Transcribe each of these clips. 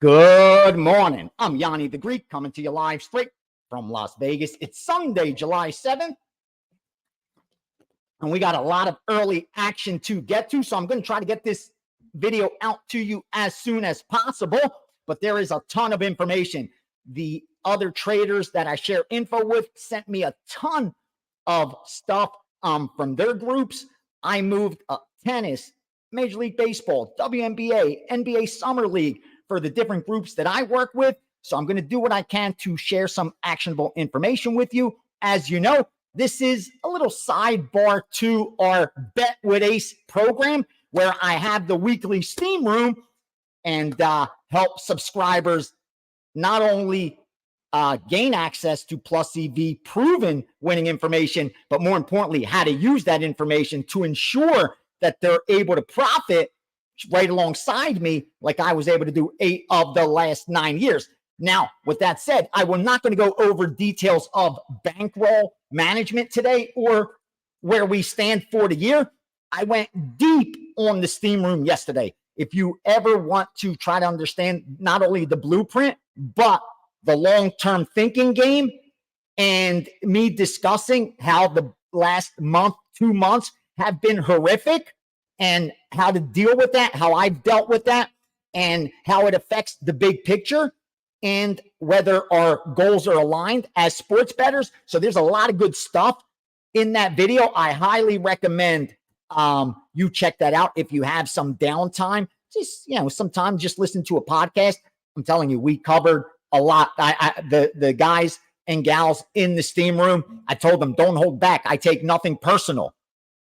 Good morning. I'm Gianni the Greek coming to you live straight from Las Vegas. It's Sunday, July 7th, and we got a lot of early action to get to, so I'm going to try to get this video out to you as soon as possible, but there is a ton of information. The other traders that I share info with sent me a ton of stuff from their groups. I moved tennis, Major League Baseball, WNBA, NBA Summer League, for the different groups that I work with. So I'm going to do what I can to share some actionable information with you. As you know, this is a little sidebar to our Bet with Ace program where I have the weekly steam room and help subscribers not only gain access to Plus EV proven winning information, but more importantly, how to use that information to ensure that they're able to profit right alongside me, like I was able to do 8 of the last 9 years. Now, with that said, I am not going to go over details of bankroll management today or where we stand for the year. I went deep on the steam room yesterday. If you ever want to try to understand not only the blueprint, but the long-term thinking game, and me discussing how the last month, 2 months have been horrific, and how to deal with that, how I've dealt with that, and how it affects the big picture, and whether our goals are aligned as sports bettors. So there's a lot of good stuff in that video. I highly recommend you check that out if you have some downtime. Just, sometimes just listen to a podcast. I'm telling you, we covered a lot. The guys and gals in the steam room, I told them, don't hold back. I take nothing personal.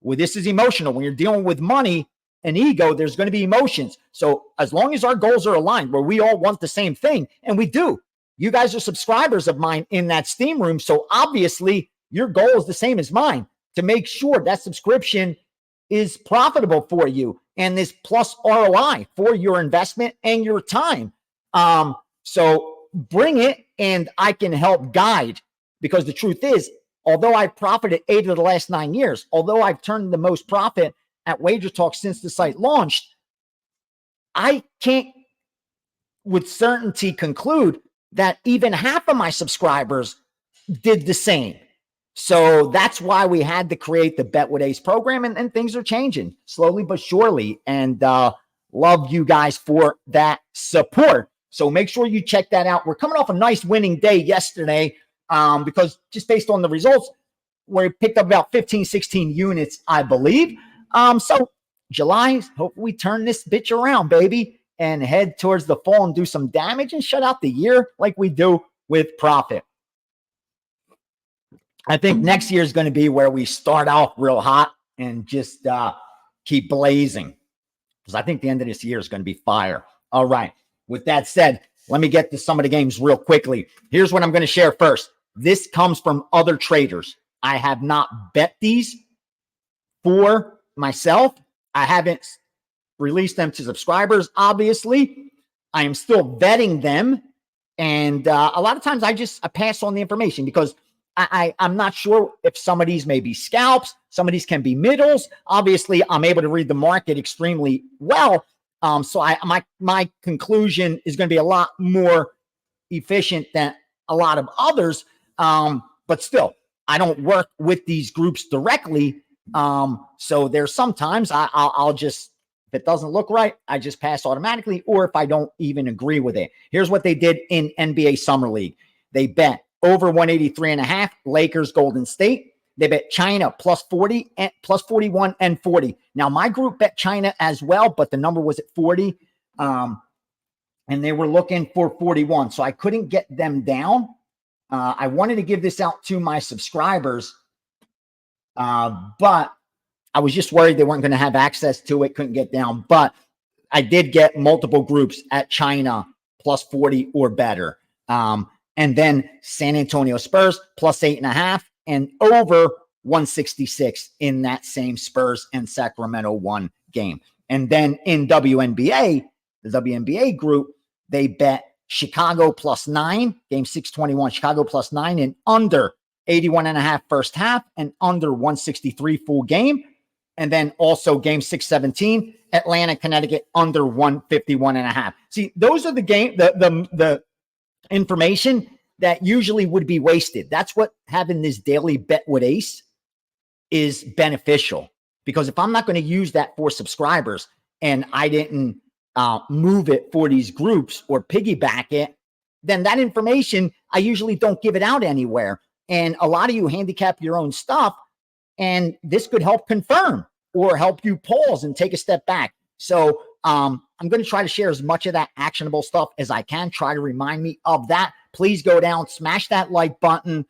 Well, this is emotional. When you're dealing with money and ego, there's going to be emotions. So as long as our goals are aligned, where we all want the same thing, and we do, you guys are subscribers of mine in that steam room. So obviously your goal is the same as mine, to make sure that subscription is profitable for you and this plus ROI for your investment and your time. So bring it, and I can help guide, because the truth is, although I've profited 8 of the last 9 years, although I've turned the most profit at Wager Talk since the site launched, I can't with certainty conclude that even half of my subscribers did the same. So that's why we had to create the Bet with Ace program, and things are changing slowly but surely. And love you guys for that support. So make sure you check that out. We're coming off a nice winning day yesterday. Because just based on the results, we picked up about 15, 16 units, I believe. So July, hope we turn this bitch around, baby, and head towards the fall and do some damage and shut out the year like we do with profit. I think next year is going to be where we start off real hot and just keep blazing, because I think the end of this year is going to be fire. All right. With that said, let me get to some of the games real quickly. Here's what I'm going to share first. This comes from other traders. I have not bet these for myself. I haven't released them to subscribers, obviously. I am still vetting them. And a lot of times I pass on the information, because I'm not sure if some of these may be scalps. Some of these can be middles. Obviously, I'm able to read the market extremely well. So my conclusion is going to be a lot more efficient than a lot of others. But still, I don't work with these groups directly. So there's sometimes I'll just, if it doesn't look right, I just pass automatically, or if I don't even agree with it. Here's what they did in NBA Summer League. They bet over 183.5, Lakers, Golden State. They bet China plus 40 and plus 41 and 40. Now, my group bet China as well, but the number was at 40. And they were looking for 41. So I couldn't get them down. I wanted to give this out to my subscribers, but I was just worried they weren't going to have access to it, couldn't get down. But I did get multiple groups at China plus 40 or better. And then San Antonio Spurs plus 8.5 and over 166 in that same Spurs and Sacramento 1 game. And then in WNBA, the WNBA group, they bet Chicago plus 9, game 621, Chicago plus 9 and under 81.5 first half and under 163 full game. And then also game 617, Atlanta, Connecticut, under 151.5. See, those are the the information that usually would be wasted. That's what having this daily bet with Ace is beneficial. Because if I'm not going to use that for subscribers and I didn't move it for these groups or piggyback it, then that information, I usually don't give it out anywhere. And a lot of you handicap your own stuff, and this could help confirm or help you pause and take a step back. So I'm going to try to share as much of that actionable stuff as I can. Try to remind me of that. Please go down, smash that like button,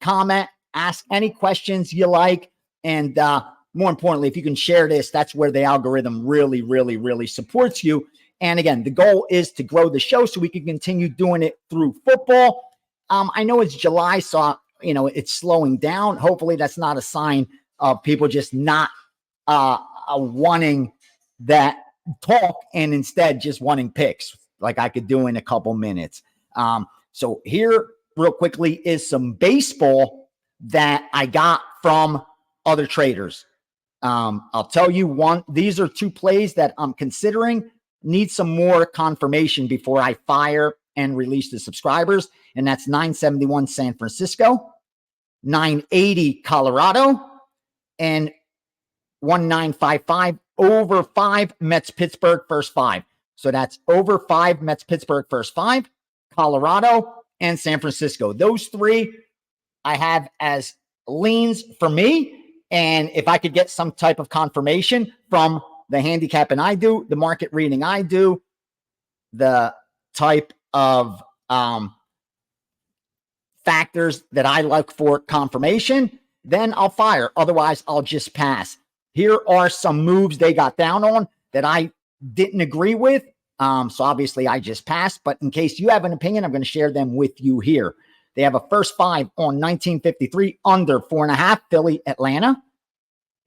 comment, ask any questions you like. And more importantly, if you can share this, that's where the algorithm really, really, really supports you. And again, the goal is to grow the show so we can continue doing it through football. I know it's July, so it's slowing down. Hopefully that's not a sign of people just not wanting that talk and instead just wanting picks like I could do in a couple minutes. So here real quickly is some baseball that I got from other traders. I'll tell you these are two plays that I'm considering. Need some more confirmation before I fire and release the subscribers. And that's 971 San Francisco, 980 Colorado, and 1955 over 5 Mets Pittsburgh first 5. So that's over 5 Mets Pittsburgh first 5, Colorado, and San Francisco. Those three I have as leans for me. And if I could get some type of confirmation from the handicapping I do, the market reading I do, the type of factors that I look for confirmation, then I'll fire. Otherwise, I'll just pass. Here are some moves they got down on that I didn't agree with. So obviously I just passed, but in case you have an opinion, I'm going to share them with you here. They have a first 5 on 1953 under 4.5, Philly, Atlanta.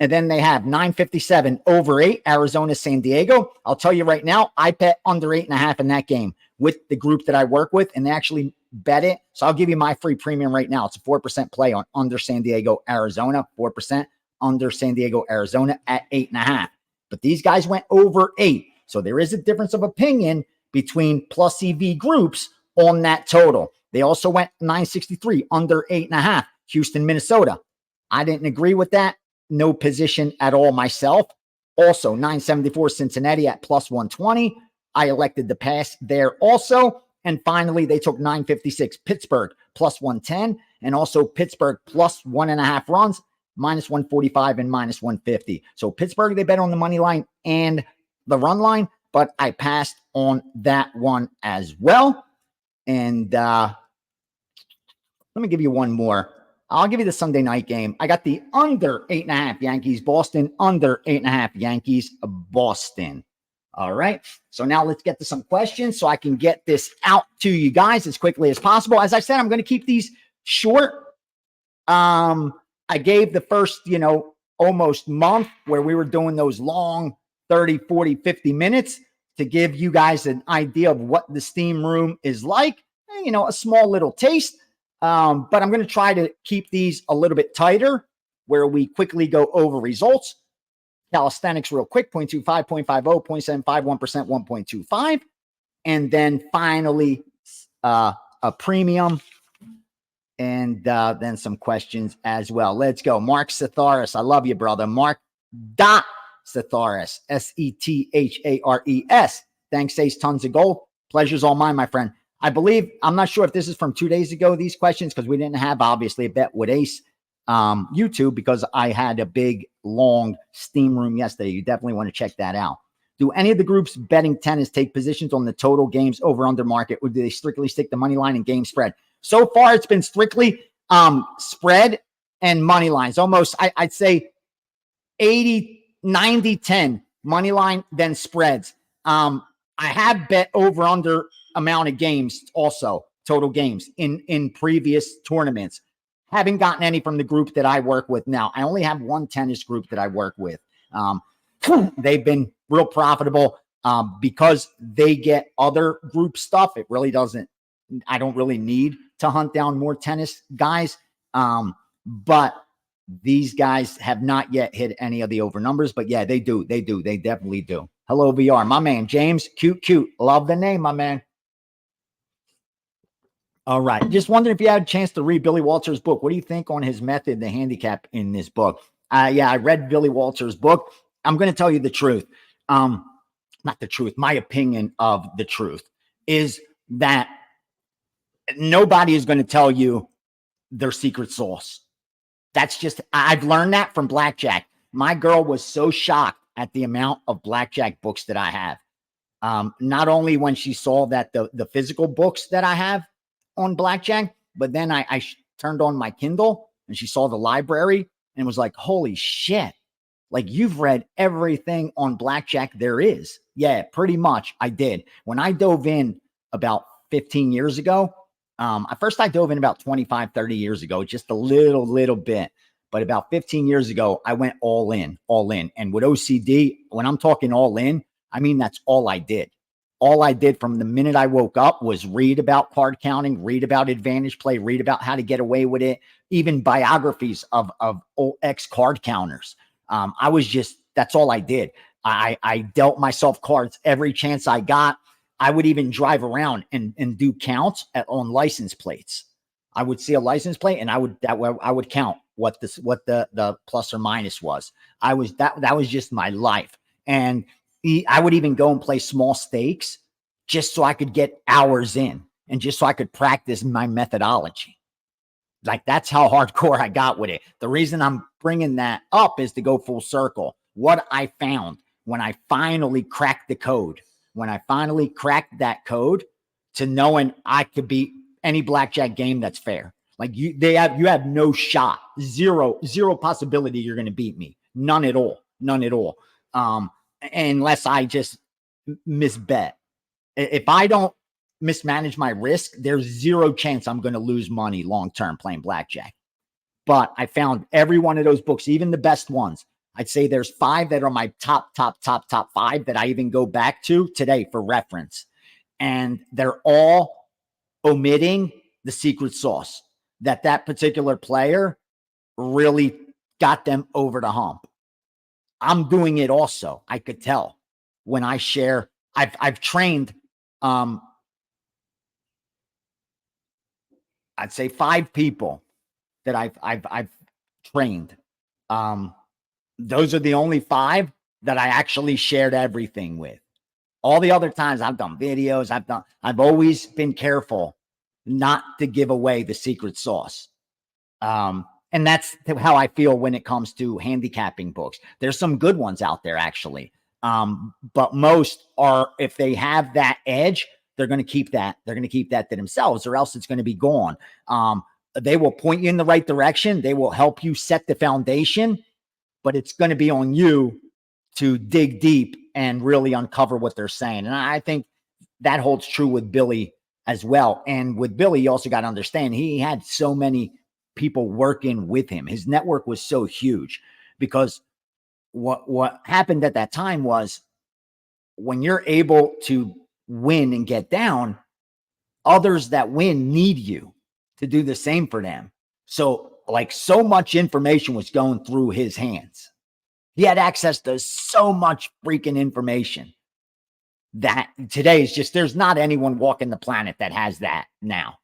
And then they have 957 over 8, Arizona, San Diego. I'll tell you right now, I bet under 8.5 in that game with the group that I work with, and they actually bet it. So I'll give you my free premium right now. It's a 4% play on under San Diego, Arizona, 4% under San Diego, Arizona at 8.5. But these guys went over 8. So there is a difference of opinion between plus EV groups on that total. They also went 963 under 8.5, Houston, Minnesota. I didn't agree with that. No position at all myself. Also 974 Cincinnati at plus 120. I elected to pass there also. And finally, they took 956 Pittsburgh plus 110 and also Pittsburgh plus 1.5 runs, minus 145 and minus 150. So Pittsburgh, they bet on the money line and the run line, but I passed on that one as well. And let me give you one more. I'll give you the Sunday night game. I got the under 8.5 Yankees, Boston, under 8.5 Yankees, Boston. All right. So now let's get to some questions so I can get this out to you guys as quickly as possible. As I said, I'm going to keep these short. I gave the first, almost month where we were doing those long 30, 40, 50 minutes to give you guys an idea of what the steam room is like, a small little taste. But I'm going to try to keep these a little bit tighter where we quickly go over results. Calisthenics real quick, 0.25, 0.50, 0.751%, 1.25. And then finally, a premium and then some questions as well. Let's go. Mark Setharis. I love you, brother. Mark dot Setharis, Sethares. Thanks, Ace. Tons of gold. Pleasure's all mine, my friend. I believe, I'm not sure if this is from 2 days ago, these questions, because we didn't have, obviously, a bet with Ace YouTube because I had a big, long steam room yesterday. You definitely want to check that out. Do any of the groups betting tennis take positions on the total games over under market, or do they strictly stick to money line and game spread? So far, it's been strictly spread and money lines. Almost, I'd say 80, 90, 10 money line, then spreads. I have bet over under amount of games also, total games in previous tournaments. Haven't gotten any from the group that I work with now. I only have one tennis group that I work with. They've been real profitable because they get other group stuff. It really doesn't, I don't really need to hunt down more tennis guys. But These guys have not yet hit any of the over numbers, but yeah, they do. They do. They definitely do. Hello, VR. My man, James. Cute. Love the name, my man. All right. Just wondering if you had a chance to read Billy Walters' book. What do you think on his method, the handicap in this book? Yeah, I read Billy Walters' book. I'm going to tell you the truth. Not the truth. My opinion of the truth is that nobody is going to tell you their secret sauce. That's just, I've learned that from blackjack. My girl was so shocked at the amount of blackjack books that I have. Not only when she saw that the physical books that I have on blackjack, but then I turned on my Kindle and she saw the library and was like, holy shit, like you've read everything on blackjack there is. Yeah, pretty much I did. When I dove in about 15 years ago, at first I dove in about 25, 30 years ago, just a little bit. But about 15 years ago, I went all in. And with OCD, when I'm talking all in, I mean, that's all I did. All I did from the minute I woke up was read about card counting, read about advantage play, read about how to get away with it, even biographies of ex card counters. That's all I did. I dealt myself cards every chance I got. I would even drive around and do counts on license plates. I would see a license plate and I would count what the plus or minus was. That was just my life. And I would even go and play small stakes just so I could get hours in and just so I could practice my methodology. Like that's how hardcore I got with it. The reason I'm bringing that up is to go full circle. What I found when I finally cracked the code, when I finally cracked that code to knowing I could beat any blackjack game that's fair. Like you have no shot, zero possibility you're going to beat me. None at all. Unless I just misbet. If I don't mismanage my risk, there's zero chance I'm going to lose money long-term playing blackjack. But I found every one of those books, even the best ones. I'd say there's 5 that are my top 5 that I even go back to today for reference. And they're all omitting the secret sauce that particular player really got them over the hump. I'm doing it also. I could tell when I share. I've trained, I'd say 5 people that I've trained. Those are the only 5 that I actually shared everything with. All the other times I've done videos, I've always been careful not to give away the secret sauce. And that's how I feel when it comes to handicapping books. There's some good ones out there actually. But most are, if they have that edge, they're going to keep that. They're going to keep that to themselves or else it's going to be gone. They will point you in the right direction. They will help you set the foundation, but it's going to be on you to dig deep and really uncover what they're saying. And I think that holds true with Billy as well. And with Billy, you also got to understand he had so many people working with him. His network was so huge because what happened at that time was when you're able to win and get down, others that win need you to do the same for them. So like so much information was going through his hands. He had access to so much freaking information that today is just, there's not anyone walking the planet that has that now.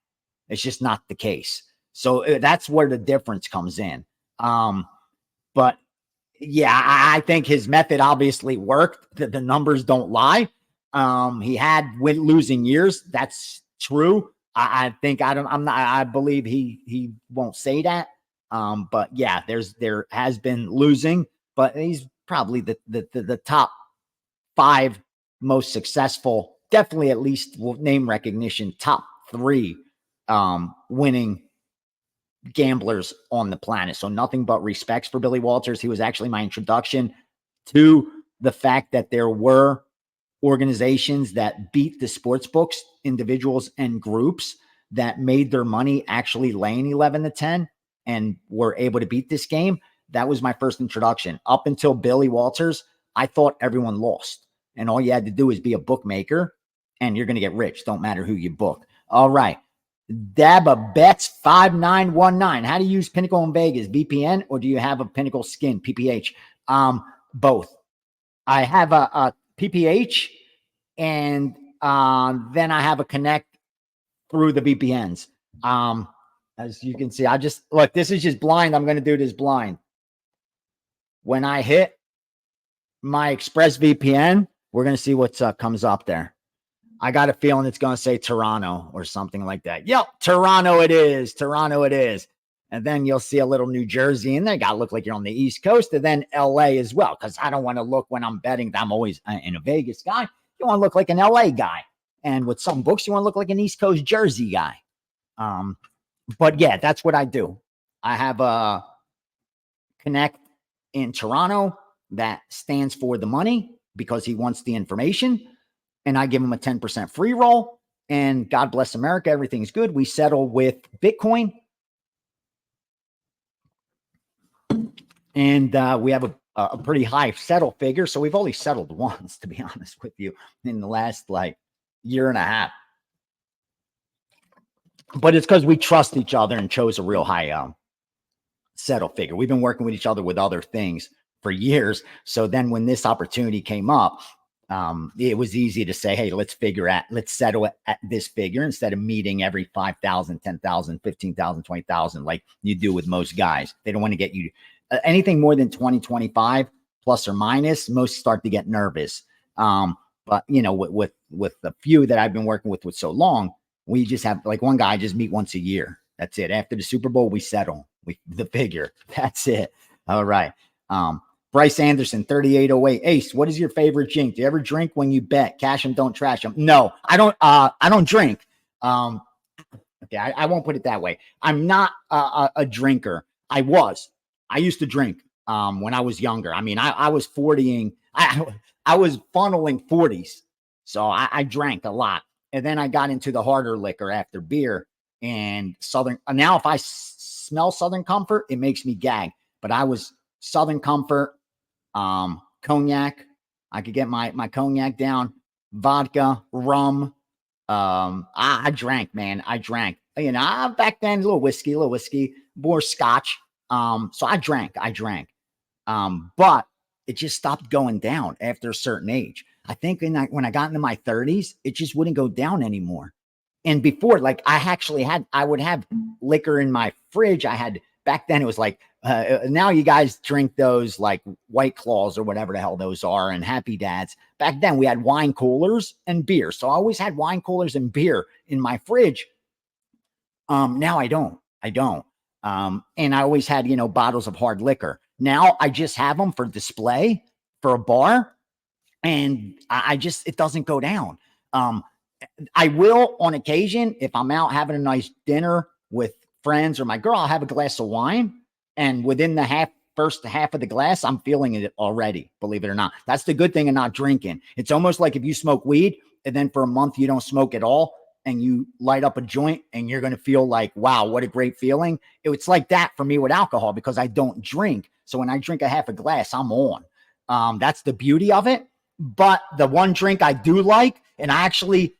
It's just not the case. So that's where the difference comes in. But yeah, I think his method obviously worked. The numbers don't lie. He had losing years. That's true. I believe he won't say that. But yeah, there has been losing, but he's probably the top 5 most successful, definitely at least name recognition, top 3 winning gamblers on the planet. So nothing but respects for Billy Walters. He was actually my introduction to the fact that there were organizations that beat the sports books, individuals and groups that made their money actually laying 11-10 and were able to beat this game. That was my first introduction. Up until Billy Walters, I thought everyone lost. And all you had to do is be a bookmaker and you're going to get rich. Don't matter who you book. All right. Daba Bets 5919. How do you use Pinnacle in Vegas? VPN, or do you have a Pinnacle skin? PPH. Both. I have a PPH, and then I have a connect through the VPNs. As you can see, I just look, this is just blind. I'm going to do this blind. When I hit my Express VPN, we're going to see what comes up there. I got a feeling it's going to say Toronto or something like that. Yep, Toronto it is. Toronto it is. And then you'll see a little New Jersey in there. Got to look like you're on the East Coast. And then LA as well, because I don't want to look when I'm betting. I'm always in a Vegas guy. You want to look like an LA guy. And with some books, you want to look like an East Coast Jersey guy. But yeah, that's what I do. I have a connect in Toronto that stands for the money because he wants the information. And I give him a 10% free roll. And God bless America, everything's good. We settle with Bitcoin. And we have a pretty high settle figure. So we've only settled once, to be honest with you, in the last like year and a half. But it's because we trust each other and chose a real high settle figure. We've been working with each other with other things for years. So then when this opportunity came up, it was easy to say, hey, let's settle it at this figure instead of meeting every 5,000, 10,000, 15,000, 20,000, like you do with most guys. They don't want to get you anything more than 20, 25 plus or minus. Most start to get nervous. But you know, with the few that I've been working with so long, we just have like one guy just meet once a year. That's it. After the Super Bowl, we settle the figure. That's it. All right. Bryce Anderson, 3808. Ace, what is your favorite drink? Do you ever drink when you bet? Cash them, don't trash them. No, I don't. I don't drink. Okay, I won't put it that way. I'm not a drinker. I used to drink when I was younger. I mean, I was 40ing. I was funneling 40s. So I drank a lot. And then I got into the harder liquor after beer and Southern. Now, if I smell Southern Comfort, it makes me gag. But I was Southern Comfort, cognac. I could get my cognac down, vodka, rum. I drank, man. I drank. You know, back then, a little whiskey, more scotch. So I drank. But it just stopped going down after a certain age. I think when I got into my 30s, it just wouldn't go down anymore. And before, like I would have liquor in my fridge. Back then it was like, now you guys drink those like White Claws or whatever the hell those are and Happy Dads. Back then we had wine coolers and beer. So I always had wine coolers and beer in my fridge. Now I don't. And I always had, bottles of hard liquor. Now I just have them for display for a bar. And it doesn't go down. I will on occasion, if I'm out having a nice dinner with friends or my girl, I'll have a glass of wine. And within the first half of the glass, I'm feeling it already, believe it or not. That's the good thing of not drinking. It's almost like if you smoke weed and then for a month you don't smoke at all and you light up a joint and you're going to feel like, wow, what a great feeling. It's like that for me with alcohol because I don't drink. So when I drink a half a glass, I'm on. That's the beauty of it. But the one drink I do like, and I actually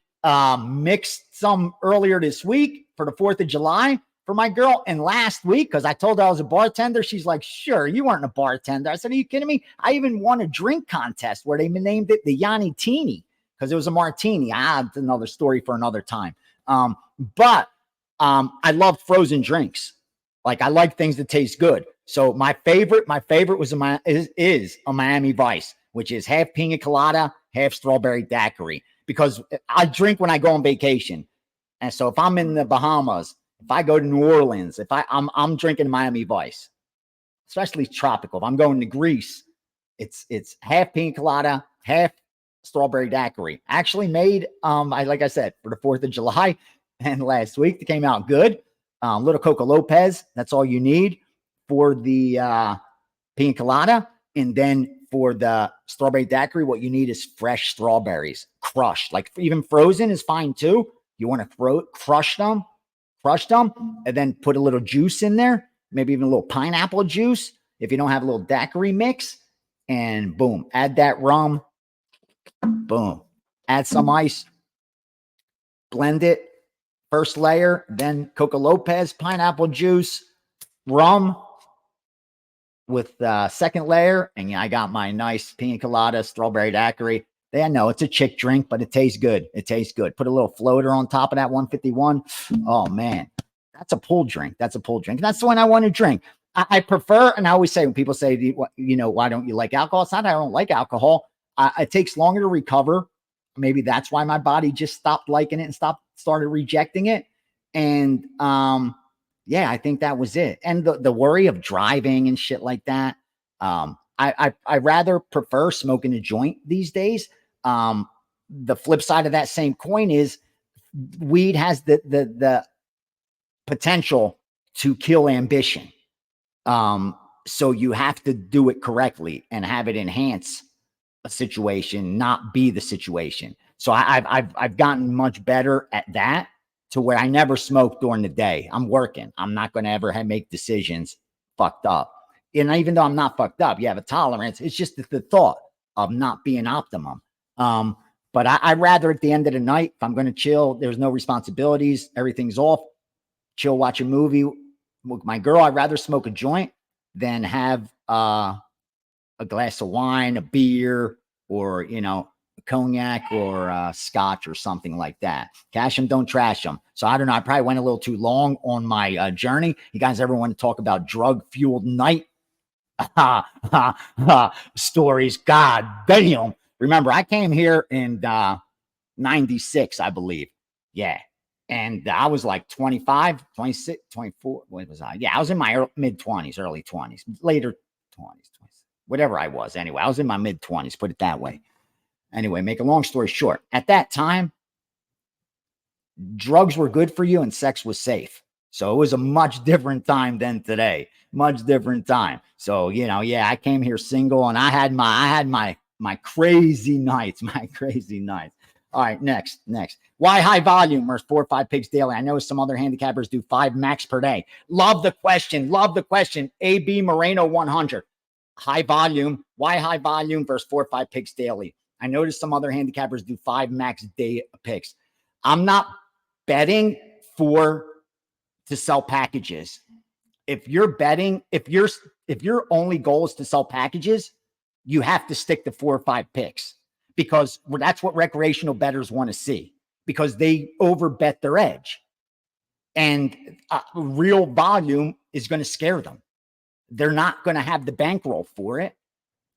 mixed some earlier this week for the 4th of July for my girl. And last week, because I told her I was a bartender, she's like, sure, you weren't a bartender. I said, are you kidding me? I even won a drink contest where they named it the Gianni Teeny because it was a martini. That's another story for another time. But I love frozen drinks. Like I like things that taste good. So my favorite was is a Miami Vice, which is half pina colada, half strawberry daiquiri, because I drink when I go on vacation. And so if I'm in the Bahamas, if I go to New Orleans, I'm drinking Miami Vice, especially tropical. If I'm going to Greece, it's half pina colada, half strawberry daiquiri. Actually made, like I said, for the 4th of July and last week, it came out good. Little Coco Lopez, that's all you need for the pina colada. And then for the strawberry daiquiri, what you need is fresh strawberries, crushed. Like even frozen is fine too. You want to crush them, and then put a little juice in there, maybe even a little pineapple juice if you don't have a little daiquiri mix. And boom, add that rum. Boom, add some ice, blend it, first layer, then Coca Lopez, pineapple juice, rum with second layer. And I got my nice pina colada, strawberry daiquiri. I know it's a chick drink, but it tastes good. It tastes good. Put a little floater on top of that 151. Oh, man. That's a pull drink. That's a pull drink. That's the one I want to drink. I prefer, and I always say when people say, why don't you like alcohol? It's not that I don't like alcohol. It takes longer to recover. Maybe that's why my body just stopped liking it and started rejecting it. And yeah, I think that was it. And the worry of driving and shit like that. I rather prefer smoking a joint these days. The flip side of that same coin is weed has the potential to kill ambition. So you have to do it correctly and have it enhance a situation, not be the situation. So I've gotten much better at that, to where I never smoke during the day. I'm working. I'm not going to ever make decisions fucked up. And even though I'm not fucked up, you have a tolerance. It's just the thought of not being optimum. But I'd rather at the end of the night, if I'm going to chill, there's no responsibilities, everything's off, chill, watch a movie with my girl. I'd rather smoke a joint than have a glass of wine, a beer, or, cognac or scotch or something like that. Cash them, don't trash them. So I don't know. I probably went a little too long on my journey. You guys ever want to talk about drug-fueled night stories? God damn. Remember, I came here in 96, I believe. Yeah. And I was like 25, 26, 24. What was I? Yeah, I was in my mid-20s, early 20s, later 20s, whatever I was. Anyway, I was in my mid-20s, put it that way. Anyway, make a long story short, at that time, drugs were good for you and sex was safe. So it was a much different time than today. Much different time. So, yeah, I came here single and I had my crazy nights, All right, next. Why high volume versus 4 or 5 picks daily? I know some other handicappers do 5 max per day. Love the question. AB Moreno 100. High volume. Why high volume versus 4 or 5 picks daily? I noticed some other handicappers do 5 max day picks. I'm not betting to sell packages. If you're betting, if your only goal is to sell packages, you have to stick to 4 or 5 picks, because that's what recreational bettors want to see, because they overbet their edge, and real volume is going to scare them. They're not going to have the bankroll for it,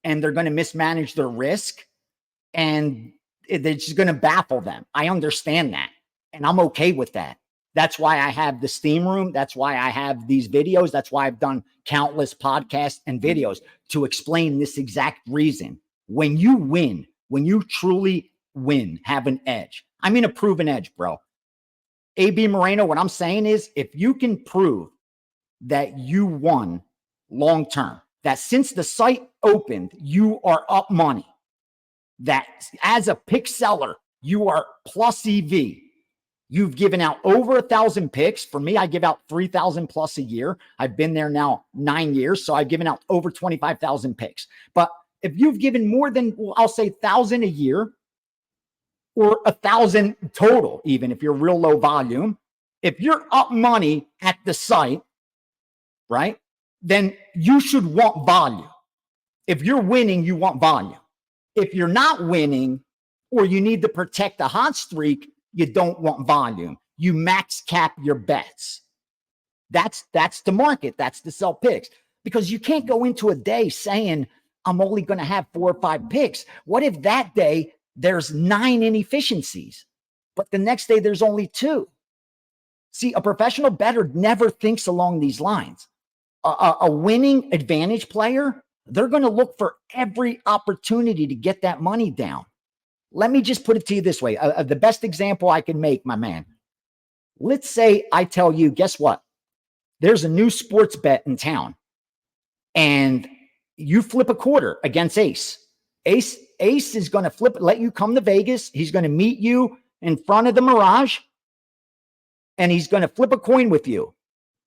and they're going to mismanage their risk, and it's just going to baffle them. I understand that, and I'm okay with that. That's why I have the steam room. That's why I have these videos. That's why I've done countless podcasts and videos to explain this exact reason. When you win, when you truly win, have an edge. I mean, a proven edge, bro. AB Moreno, what I'm saying is, if you can prove that you won long term, that since the site opened, you are up money, that as a pick seller, you are plus EV. You've given out over 1,000 picks. For me, I give out 3,000 plus a year. I've been there now 9 years, so I've given out over 25,000 picks. But if you've given more than, I'll say 1,000 a year, or 1,000 total, even if you're real low volume, if you're up money at the site, right, then you should want volume. If you're winning, you want volume. If you're not winning, or you need to protect a hot streak, you don't want volume. You max cap your bets. That's the market. That's the sell picks. Because you can't go into a day saying, I'm only going to have 4 or 5 picks. What if that day there's 9 inefficiencies, but the next day there's only 2? See, a professional bettor never thinks along these lines. A winning advantage player, they're going to look for every opportunity to get that money down. Let me just put it to you this way. The best example I can make, my man. Let's say I tell you, guess what? There's a new sports bet in town, and you flip a quarter against Ace. Ace is going to let you come to Vegas. He's going to meet you in front of the Mirage, and he's going to flip a coin with you.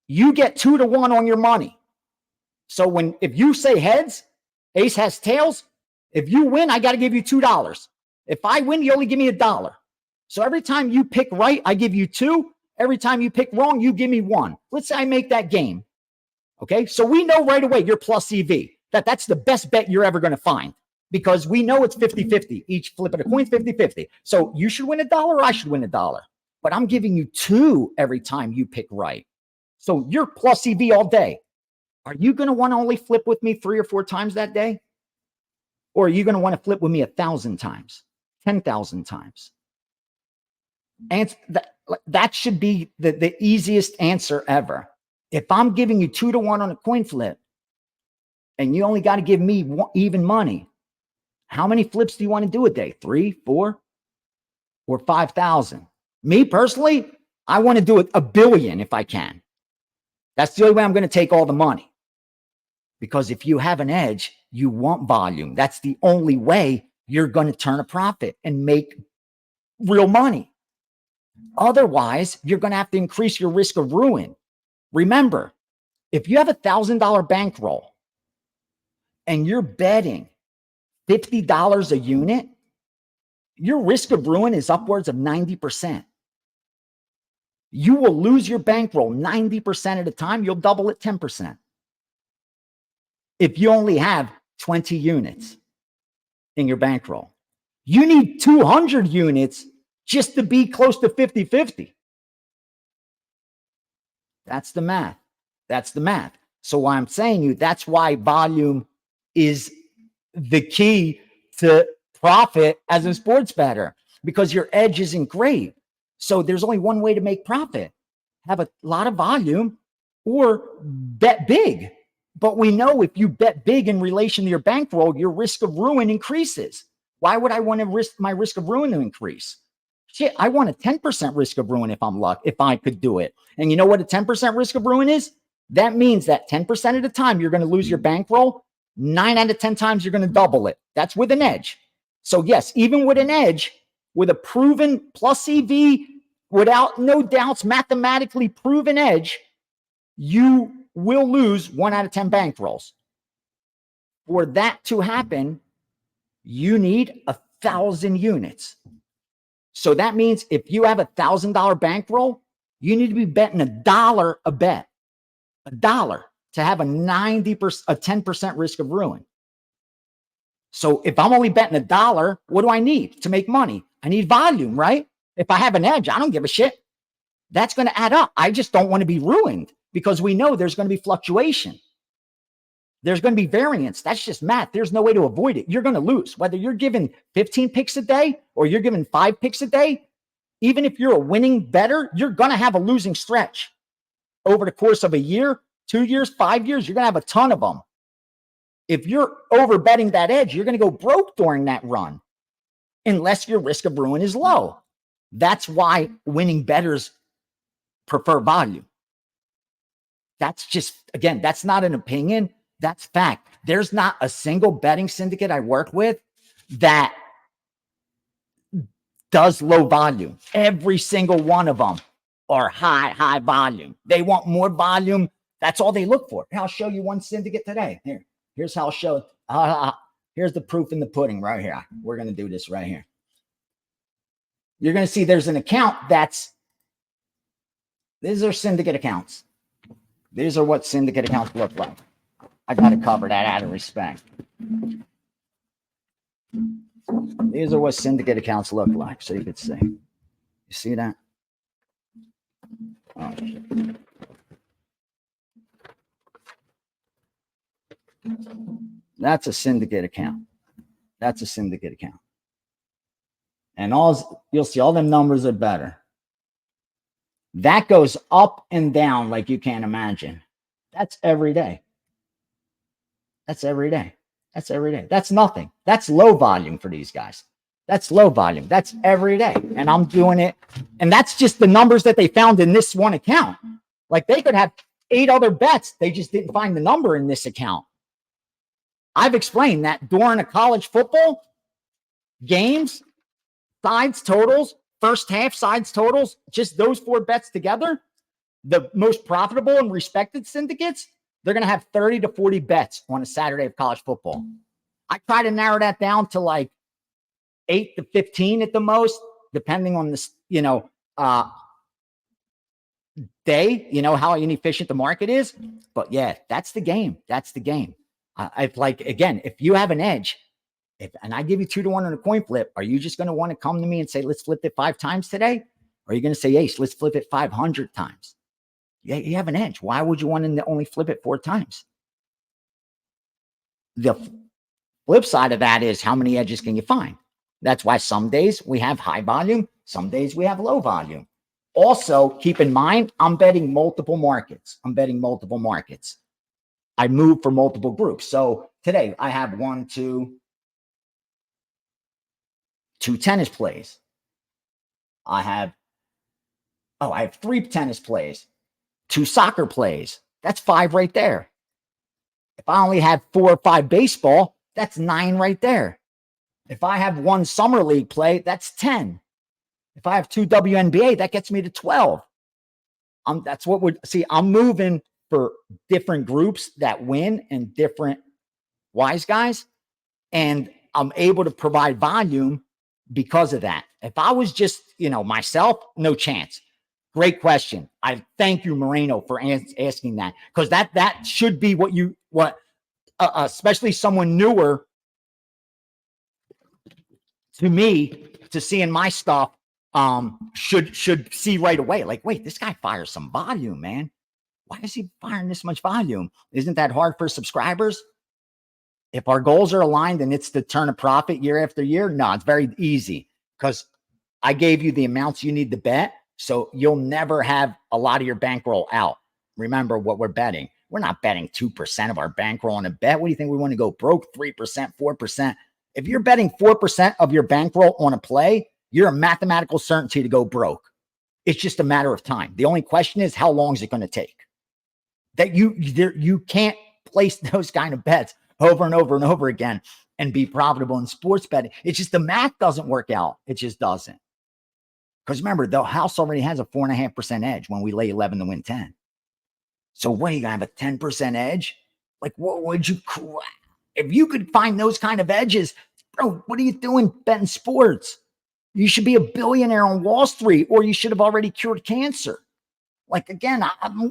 You get 2 to 1 on your money. So if you say heads, Ace has tails. If you win, I got to give you $2. If I win, you only give me $1. So every time you pick right, I give you 2. Every time you pick wrong, you give me 1. Let's say I make that game. Okay, so we know right away you're plus EV. That's the best bet you're ever going to find, because we know it's 50-50. Each flip of the coin 50-50. So you should win $1 or I should win $1. But I'm giving you 2 every time you pick right. So you're plus EV all day. Are you going to want to only flip with me 3 or 4 times that day? Or are you going to want to flip with me 1,000 times, 10,000 times? And that should be the easiest answer ever. If I'm giving you 2 to 1 on a coin flip, and you only got to give me even money, how many flips do you want to do a day? 3, 4, or 5,000? Me personally, I want to do it 1 billion if I can. That's the only way I'm going to take all the money. Because if you have an edge, you want volume. That's the only way you're going to turn a profit and make real money. Otherwise, you're going to have to increase your risk of ruin. Remember, if you have $1,000 bankroll and you're betting $50 a unit, your risk of ruin is upwards of 90%. You will lose your bankroll 90% of the time. You'll double it 10%. If you only have 20 units in your bankroll, you need 200 units just to be close to 50-50. That's the math. That's the math. So I'm saying you, that's why volume is the key to profit as a sports bettor, because your edge isn't great. So there's only one way to make profit: have a lot of volume or bet big. But we know if you bet big in relation to your bankroll, your risk of ruin increases. Why would I want to risk my risk of ruin to increase? Shit, I want a 10% risk of ruin if I could do it. And you know what a 10% risk of ruin is? That means that 10% of the time you're going to lose your bankroll. 9 out of 10 times you're going to double it. That's with an edge. So yes, even with an edge, with a proven plus EV, without no doubts, mathematically proven edge, you will lose 1 out of 10 bankrolls. For that to happen, you need 1,000 units. So that means if you have $1,000 bankroll, you need to be betting $1 a bet, $1 to have a 10% risk of ruin. So if I'm only betting $1, what do I need to make money? I need volume, right? If I have an edge, I don't give a shit. That's going to add up. I just don't want to be ruined, because we know there's going to be fluctuation. There's going to be variance. That's just math. There's no way to avoid it. You're going to lose. Whether you're giving 15 picks a day or you're giving 5 picks a day, even if you're a winning bettor, you're going to have a losing stretch. Over the course of a year, 2 years, 5 years, you're going to have a ton of them. If you're over betting that edge, you're going to go broke during that run, unless your risk of ruin is low. That's why winning bettors prefer volume. That's just, again, that's not an opinion. That's fact. There's not a single betting syndicate I work with that does low volume. Every single one of them are high volume. They want more volume. That's all they look for. I'll show you one syndicate today. Here's how I'll show it. Here's the proof in the pudding right here. We're going to do this right here. You're going to see there's an account these are syndicate accounts. These are what syndicate accounts look like. I got to cover that out of respect. These are what syndicate accounts look like, so you could see. You see that? Oh, shit. That's a syndicate account. That's a syndicate account. And you'll see all them numbers are better. That goes up and down like you can't imagine. That's every day. That's every day. That's every day. That's nothing. That's low volume for these guys. That's low volume. That's every day. And I'm doing it. And that's just the numbers that they found in this one account. Like they could have 8 other bets. They just didn't find the number in this account. I've explained that during a college football games, sides totals, first half sides totals, just those 4 bets together, the most profitable and respected syndicates, they're going to have 30 to 40 bets on a Saturday of college football. I try to narrow that down to like 8 to 15 at the most, depending on this, day, you know how inefficient the market is. But yeah, that's the game. That's the game. If like, again, if you have an edge, and I give you 2 to 1 on a coin flip, are you just going to want to come to me and say, let's flip it 5 times today? Or are you going to say, Ace, let's flip it 500 times? Yeah, you have an edge. Why would you want to only flip it 4 times? The flip side of that is, how many edges can you find? That's why some days we have high volume, some days we have low volume. Also, keep in mind, I'm betting multiple markets. I move for multiple groups. So today I have 2 tennis plays. I have 3 tennis plays, 2 soccer plays. That's 5 right there. If I only have 4 or 5 baseball, that's 9 right there. If I have 1 summer league play, that's 10. If I have 2 WNBA, that gets me to 12. That's what we're see. I'm moving for different groups that win and different wise guys, and I'm able to provide volume because of that. If I was just, myself, no chance. Great question. I thank you, Moreno, for asking that, because that should be what especially someone newer to me, to seeing my stuff, should see right away. Like, wait, this guy fires some volume, man. Why is he firing this much volume? Isn't that hard for subscribers? If our goals are aligned and it's to turn a profit year after year, no, it's very easy, because I gave you the amounts you need to bet. So you'll never have a lot of your bankroll out. Remember what we're betting. We're not betting 2% of our bankroll on a bet. What do you think? We want to go broke? 3%, 4%. If you're betting 4% of your bankroll on a play, you're a mathematical certainty to go broke. It's just a matter of time. The only question is, how long is it going to take? That you can't place those kind of bets over and over and over again and be profitable in sports betting. It's just the math doesn't work out. It just doesn't. Because remember, the house already has a 4.5% edge when we lay 11 to win 10. So what, are you going to have a 10% edge? Like, what would you, if you could find those kind of edges, bro, what are you doing betting sports? You should be a billionaire on Wall Street, or you should have already cured cancer. Like, again,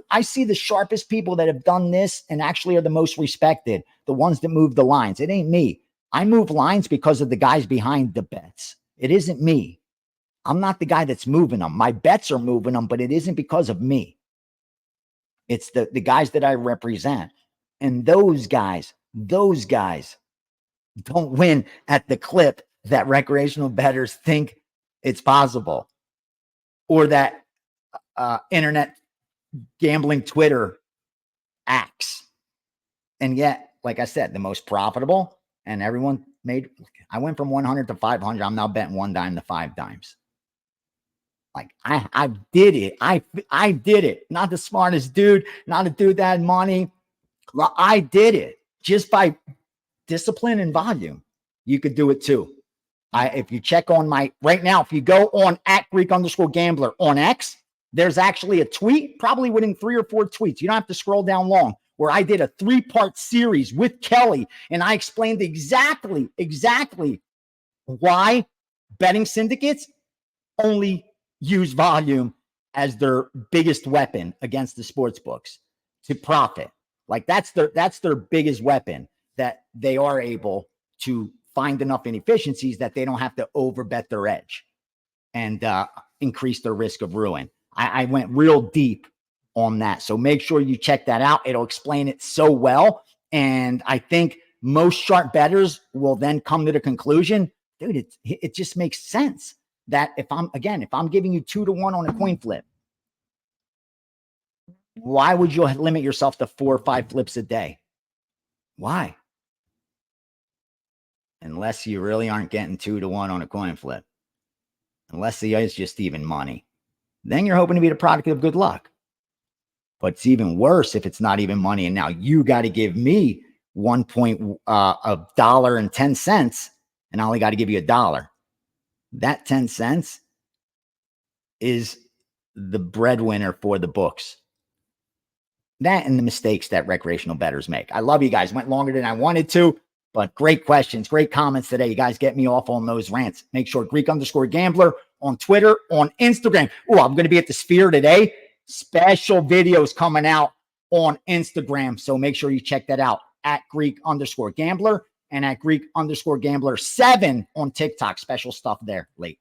I see the sharpest people that have done this and actually are the most respected, the ones that move the lines. It ain't me. I move lines because of the guys behind the bets. It isn't me. I'm not the guy that's moving them. My bets are moving them, but it isn't because of me. It's the guys that I represent. And those guys don't win at the clip that recreational bettors think it's possible, or that internet gambling Twitter acts. And yet, like I said, the most profitable, and everyone made, I went from 100 to 500. I'm now betting 1 dime to 5 dimes. Like, I did it. I did it. Not the smartest dude, not a dude that had money. I did it just by discipline and volume. You could do it too. If you check on right now, if you go on @Greek_gambler on X, there's actually a tweet, probably within 3 or 4 tweets. You don't have to scroll down long, where I did a 3-part series with Kelly, and I explained exactly why betting syndicates only use volume as their biggest weapon against the sports books to profit. Like, that's their biggest weapon, that they are able to find enough inefficiencies that they don't have to overbet their edge and increase their risk of ruin. I went real deep on that. So make sure you check that out. It'll explain it so well. And I think most sharp bettors will then come to the conclusion, dude, it just makes sense that if I'm giving you 2 to 1 on a coin flip, why would you limit yourself to 4 or 5 flips a day? Why? Unless you really aren't getting 2 to 1 on a coin flip. Unless it's just even money. Then you're hoping to be the product of good luck. But it's even worse if it's not even money, and now you got to give me $1.10, and I only got to give you $1. That 10 cents is the breadwinner for the books. That and the mistakes that recreational bettors make. I love you guys. Went longer than I wanted to, but great questions, great comments today. You guys get me off on those rants. Make sure Greek_gambler on Twitter, on Instagram. Oh, I'm going to be at the Sphere today. special videos coming out on Instagram. So make sure you check that out at Greek_Gambler and at Greek_Gambler 7 on TikTok. Special stuff there late.